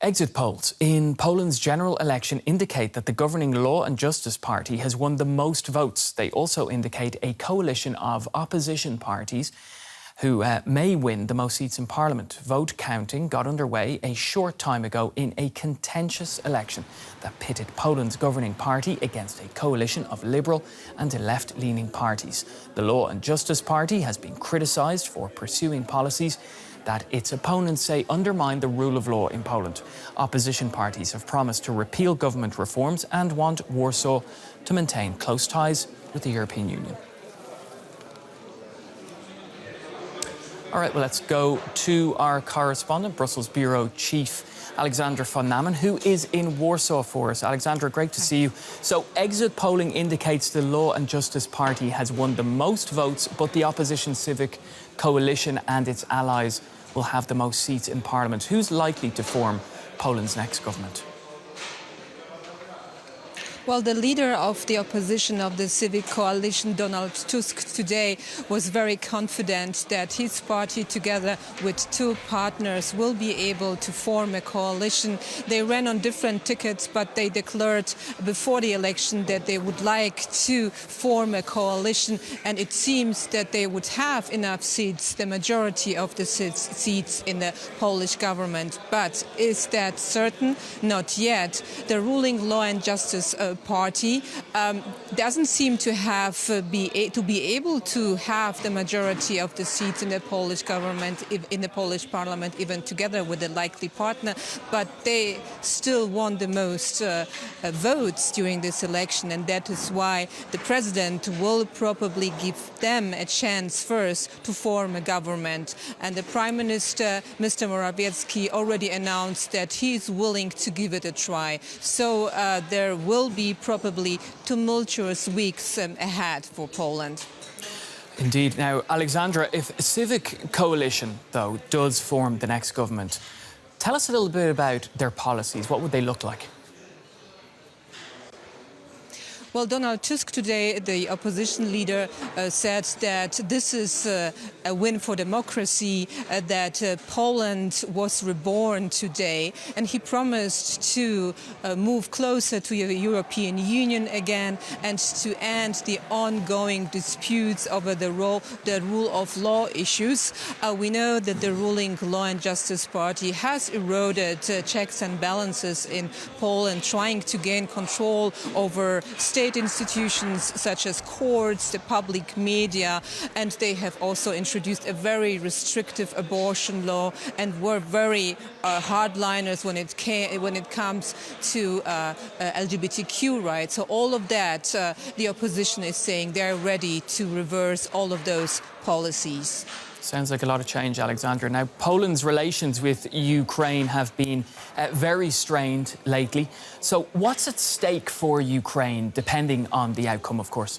Exit polls in Poland's general election indicate that the governing Law and Justice Party has won the most votes. They also indicate a coalition of opposition parties who may win the most seats in Parliament. Vote counting got underway a short time ago in a contentious election that pitted Poland's governing party against a coalition of liberal and left-leaning parties. The Law and Justice Party has been criticised for pursuing policies that its opponents say undermine the rule of law in Poland. Opposition parties have promised to repeal government reforms and want Warsaw to maintain close ties with the European Union. All right, well, let's go to our correspondent, Brussels Bureau Chief Alexandra von Namen, who is in Warsaw for us. Alexandra, great to see you. So exit polling indicates the Law and Justice Party has won the most votes, but the opposition Civic Coalition and its allies will have the most seats in Parliament. Who's likely to form Poland's next government? Well, the leader of the opposition of the Civic Coalition, Donald Tusk, today was very confident that his party, together with two partners, will be able to form a coalition. They ran on different tickets, but they declared before the election that they would like to form a coalition, and it seems that they would have enough seats, the majority of the seats in the Polish government. But is that certain? Not yet. The ruling Law and Justice Party doesn't seem to have be able to have the majority of the seats in the Polish government, in the Polish parliament, even together with a likely partner. But they still won the most votes during this election, and that is why the president will probably give them a chance first to form a government. And the Prime Minister, Mr. Morawiecki, already announced that he is willing to give it a try. So there will be probably tumultuous weeks ahead for Poland. Indeed. Now, Alexandra, if a Civic Coalition, though, does form the next government, tell us a little bit about their policies. What would they look like? Well, Donald Tusk today, the opposition leader, said that this is a win for democracy, that Poland was reborn today, and he promised to move closer to the European Union again and to end the ongoing disputes over the rule of law issues. We know that the ruling Law and Justice Party has eroded checks and balances in Poland, trying to gain control over state institutions such as courts, the public media, and they have also introduced a very restrictive abortion law and were very hardliners when it comes to LGBTQ rights. So all of that, the opposition is saying they're ready to reverse all of those policies. Sounds like a lot of change, Alexandra. Now, Poland's relations with Ukraine have been very strained lately. So what's at stake for Ukraine, depending on the outcome, of course?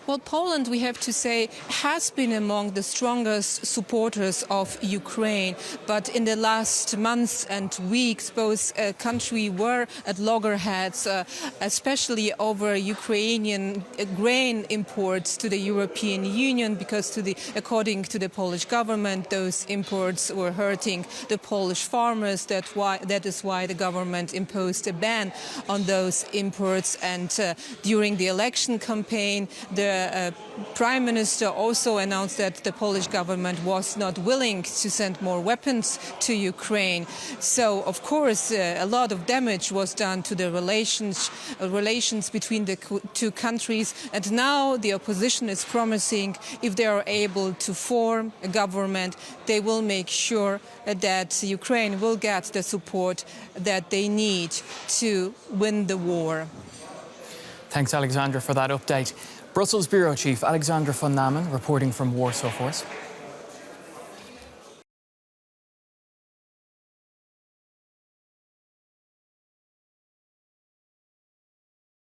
Well, Poland, we have to say, has been among the strongest supporters of Ukraine. But in the last months and weeks, both countries were at loggerheads, especially over Ukrainian grain imports to the European Union, because according to the Polish government, those imports were hurting the Polish farmers. That is why the government imposed a ban on those imports. And during the election campaign, the Prime Minister also announced that the Polish government was not willing to send more weapons to Ukraine. So, of course, a lot of damage was done to the relations between the two countries. And now the opposition is promising, if they are able to form a government, they will make sure that Ukraine will get the support that they need to win the war. Thanks, Alexandra, for that update. Brussels Bureau Chief Alexandra von Namen reporting from Warsaw for us.